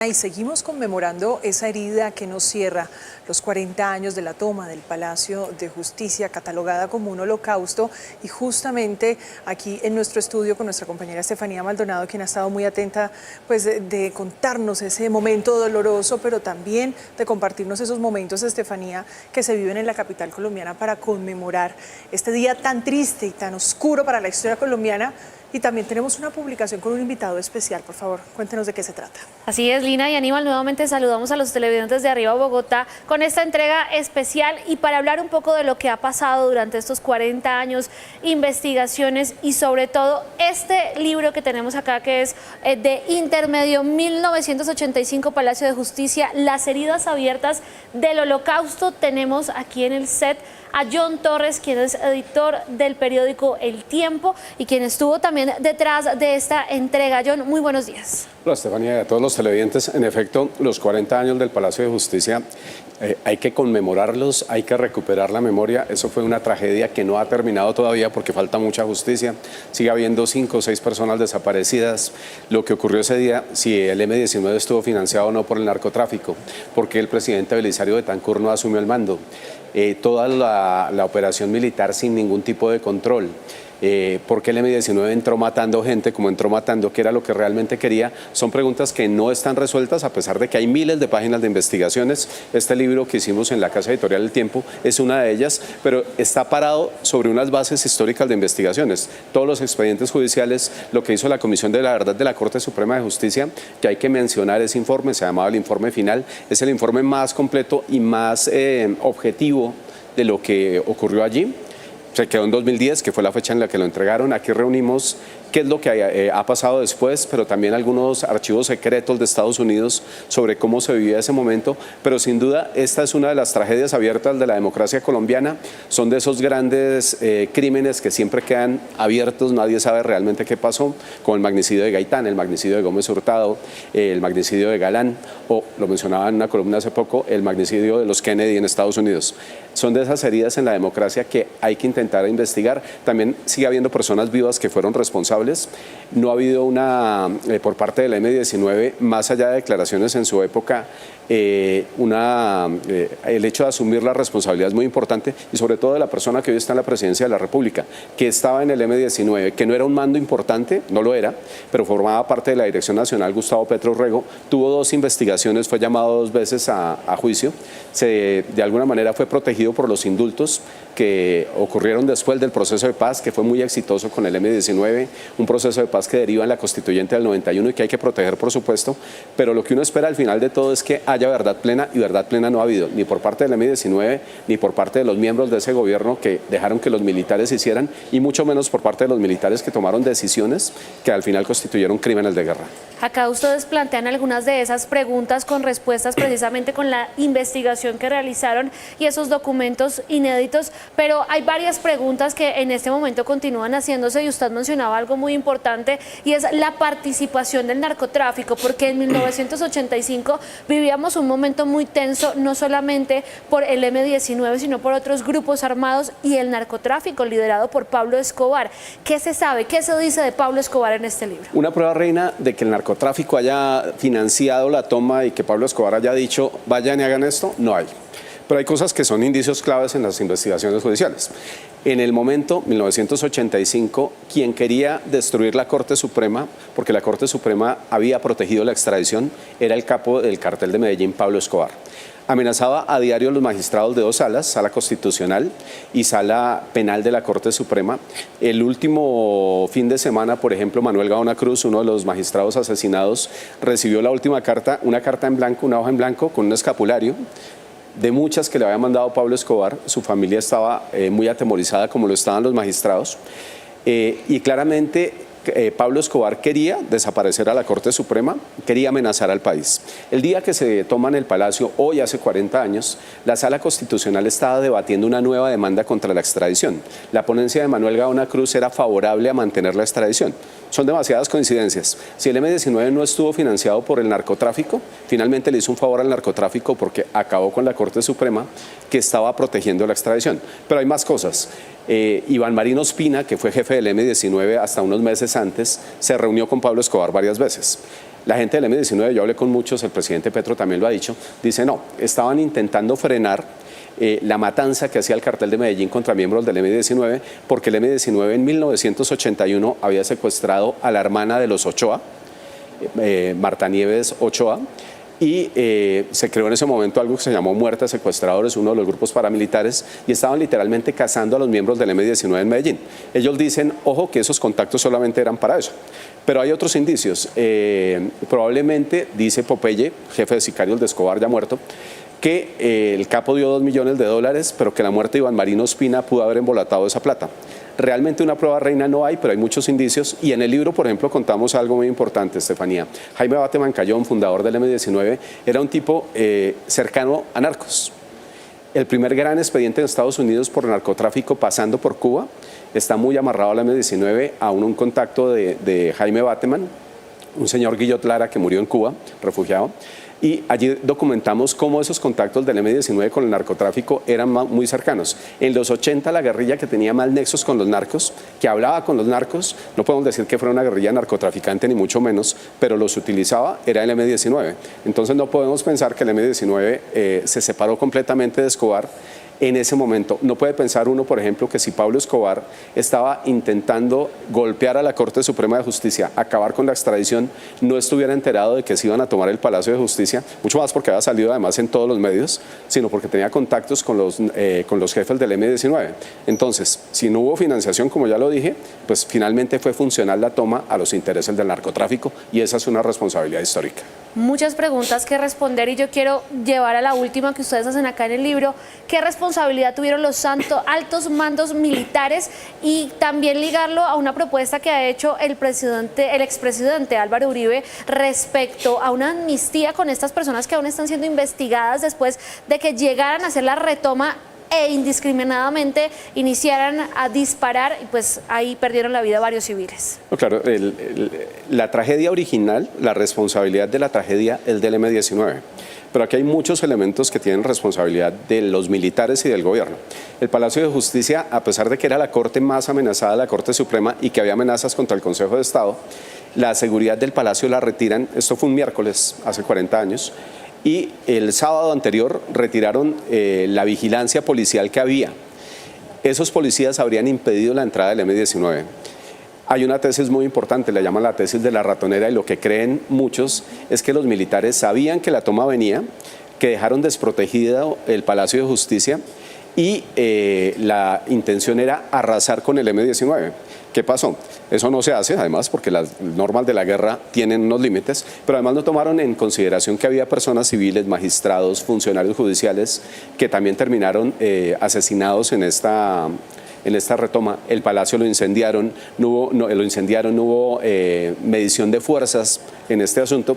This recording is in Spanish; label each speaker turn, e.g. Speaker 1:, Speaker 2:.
Speaker 1: Y seguimos conmemorando esa herida que nos cierra los 40 años de la toma del Palacio de Justicia, catalogada como un holocausto. Y justamente aquí en nuestro estudio con nuestra compañera Estefanía Maldonado, quien ha estado muy atenta pues, de contarnos ese momento doloroso, pero también de compartirnos esos momentos, Estefanía, que se viven en la capital colombiana para conmemorar este día tan triste y tan oscuro para la historia colombiana. Y también tenemos una publicación con un invitado especial. Por favor, cuéntenos de qué se trata.
Speaker 2: Así es, Lina y Aníbal, nuevamente saludamos a los televidentes de Arriba Bogotá con esta entrega especial y para hablar un poco de lo que ha pasado durante estos 40 años, investigaciones y sobre todo este libro que tenemos acá que es de Intermedio 1985, Palacio de Justicia, las heridas abiertas del Holocausto. Tenemos aquí en el set a John Torres, quien es editor del periódico El Tiempo y quien estuvo también detrás de esta entrega. John, muy buenos días.
Speaker 3: Hola, Estefanía, y a todos los televidentes. En efecto, los 40 años del Palacio de Justicia hay que conmemorarlos, hay que recuperar la memoria. Eso fue una tragedia que no ha terminado todavía porque falta mucha justicia. Sigue habiendo 5 o 6 personas desaparecidas. Lo que ocurrió ese día, si el M-19 estuvo financiado o no por el narcotráfico, porque el presidente Belisario Betancur no asumió el mando. Toda la operación militar sin ningún tipo de control. ¿Por qué el M-19 entró matando gente como entró matando? ¿Qué era lo que realmente quería? Son preguntas que no están resueltas a pesar de que hay miles de páginas de investigaciones. Este libro que hicimos en la Casa Editorial El Tiempo es una de ellas, pero está parado sobre unas bases históricas de investigaciones. Todos los expedientes judiciales, lo que hizo la Comisión de la Verdad de la Corte Suprema de Justicia, que hay que mencionar ese informe, se llamaba el informe final, es el informe más completo y más objetivo de lo que ocurrió allí. Se quedó en 2010, que fue la fecha en la que lo entregaron. Aquí reunimos qué es lo que ha pasado después, pero también algunos archivos secretos de Estados Unidos sobre cómo se vivía ese momento. Pero sin duda, esta es una de las tragedias abiertas de la democracia colombiana. Son de esos grandes crímenes que siempre quedan abiertos, nadie sabe realmente qué pasó, como el magnicidio de Gaitán, el magnicidio de Gómez Hurtado, el magnicidio de Galán, o lo mencionaba en una columna hace poco, el magnicidio de los Kennedy en Estados Unidos. Son de esas heridas en la democracia que hay que intentar investigar. También sigue habiendo personas vivas que fueron responsables. No ha habido por parte del M-19, más allá de declaraciones en su época, el hecho de asumir la responsabilidad es muy importante y sobre todo de la persona que hoy está en la presidencia de la República, que estaba en el M-19, que no era un mando importante, no lo era, pero formaba parte de la Dirección Nacional. Gustavo Petro Rego tuvo 2 investigaciones, fue llamado 2 veces a juicio, de alguna manera fue protegido por los indultos que ocurrieron después del proceso de paz, que fue muy exitoso con el M-19, un proceso de paz que deriva en la Constituyente del 91 y que hay que proteger, por supuesto, pero lo que uno espera al final de todo es que haya verdad plena, y verdad plena no ha habido, ni por parte del M-19, ni por parte de los miembros de ese gobierno que dejaron que los militares hicieran, y mucho menos por parte de los militares que tomaron decisiones que al final constituyeron crímenes de guerra.
Speaker 2: Acá ustedes plantean algunas de esas preguntas con respuestas precisamente con la investigación que realizaron y esos documentos inéditos, pero hay varias preguntas que en este momento continúan haciéndose y usted mencionaba algo muy importante y es la participación del narcotráfico, porque en 1985 vivíamos un momento muy tenso, no solamente por el M-19, sino por otros grupos armados y el narcotráfico liderado por Pablo Escobar. ¿Qué se sabe? ¿Qué se dice de Pablo Escobar en este libro?
Speaker 3: Una prueba, Reina, de que el narcotráfico haya financiado la toma y que Pablo Escobar haya dicho vayan y hagan esto, no hay. Pero hay cosas que son indicios claves en las investigaciones judiciales. En el momento, 1985, quien quería destruir la Corte Suprema, porque la Corte Suprema había protegido la extradición, era el capo del cartel de Medellín, Pablo Escobar. Amenazaba a diario a los magistrados de 2 salas, sala constitucional y sala penal de la Corte Suprema. El último fin de semana, por ejemplo, Manuel Gaona Cruz, uno de los magistrados asesinados, recibió la última carta, una carta en blanco, una hoja en blanco con un escapulario de muchas que le había mandado Pablo Escobar. Su familia estaba muy atemorizada, como lo estaban los magistrados, y claramente Pablo Escobar quería desaparecer a la Corte Suprema, quería amenazar al país. El día que se toman el Palacio, hoy hace 40 años, la Sala Constitucional estaba debatiendo una nueva demanda contra la extradición. La ponencia de Manuel Gaona Cruz era favorable a mantener la extradición. Son demasiadas coincidencias. Si el M-19 no estuvo financiado por el narcotráfico, finalmente le hizo un favor al narcotráfico porque acabó con la Corte Suprema que estaba protegiendo la extradición. Pero hay más cosas. Iván Marín Ospina, que fue jefe del M-19 hasta unos meses antes, se reunió con Pablo Escobar varias veces. La gente del M-19, yo hablé con muchos, el presidente Petro también lo ha dicho, dice no, estaban intentando frenar la matanza que hacía el cartel de Medellín contra miembros del M-19, porque el M-19 en 1981 había secuestrado a la hermana de los Ochoa, Marta Nieves Ochoa, y se creó en ese momento algo que se llamó Muerte a Secuestradores, uno de los grupos paramilitares, y estaban literalmente cazando a los miembros del M-19 en Medellín. Ellos dicen, ojo, que esos contactos solamente eran para eso. Pero hay otros indicios. Probablemente, dice Popeye, jefe de sicarios de Escobar ya muerto, que el capo dio $2 millones, pero que la muerte de Iván Marino Ospina pudo haber embolatado esa plata. Realmente una prueba reina no hay, pero hay muchos indicios, y en el libro, por ejemplo, contamos algo muy importante, Estefanía. Jaime Bateman Cayón, fundador del M-19, era un tipo cercano a narcos. El primer gran expediente en Estados Unidos por narcotráfico pasando por Cuba está muy amarrado al M-19, a un contacto de Jaime Bateman, un señor Guillot Lara que murió en Cuba, refugiado. Y allí documentamos cómo esos contactos del M-19 con el narcotráfico eran muy cercanos. En los 80 la guerrilla que tenía más nexos con los narcos, que hablaba con los narcos, no podemos decir que fuera una guerrilla narcotraficante ni mucho menos, pero los utilizaba, era el M-19. Entonces no podemos pensar que el M-19 se separó completamente de Escobar en ese momento. No puede pensar uno, por ejemplo, que si Pablo Escobar estaba intentando golpear a la Corte Suprema de Justicia, acabar con la extradición, no estuviera enterado de que se iban a tomar el Palacio de Justicia, mucho más porque había salido además en todos los medios, sino porque tenía contactos con los jefes del M-19. Entonces, si no hubo financiación, como ya lo dije, pues finalmente fue funcional la toma a los intereses del narcotráfico, y esa es una responsabilidad histórica.
Speaker 2: Muchas preguntas que responder, y yo quiero llevar a la última que ustedes hacen acá en el libro. ¿Qué responsabilidad tuvieron los altos mandos militares? Y también ligarlo a una propuesta que ha hecho el expresidente Álvaro Uribe respecto a una amnistía con estas personas que aún están siendo investigadas después de que llegaran a hacer la retoma e indiscriminadamente iniciaran a disparar, y pues ahí perdieron la vida varios civiles.
Speaker 3: No, claro, la tragedia original, la responsabilidad de la tragedia es del M-19, pero aquí hay muchos elementos que tienen responsabilidad de los militares y del gobierno. El Palacio de Justicia, a pesar de que era la corte más amenazada, la Corte Suprema, y que había amenazas contra el Consejo de Estado, la seguridad del Palacio la retiran. Esto fue un miércoles, hace 40 años, y el sábado anterior retiraron la vigilancia policial que había. Esos policías habrían impedido la entrada del M-19. Hay una tesis muy importante, la llaman la tesis de la ratonera, y lo que creen muchos es que los militares sabían que la toma venía, que dejaron desprotegido el Palacio de Justicia, y la intención era arrasar con el M-19. ¿Qué pasó? Eso no se hace, además, porque las normas de la guerra tienen unos límites, pero además no tomaron en consideración que había personas civiles, magistrados, funcionarios judiciales, que también terminaron asesinados en esta retoma. El palacio lo incendiaron, no hubo medición de fuerzas en este asunto.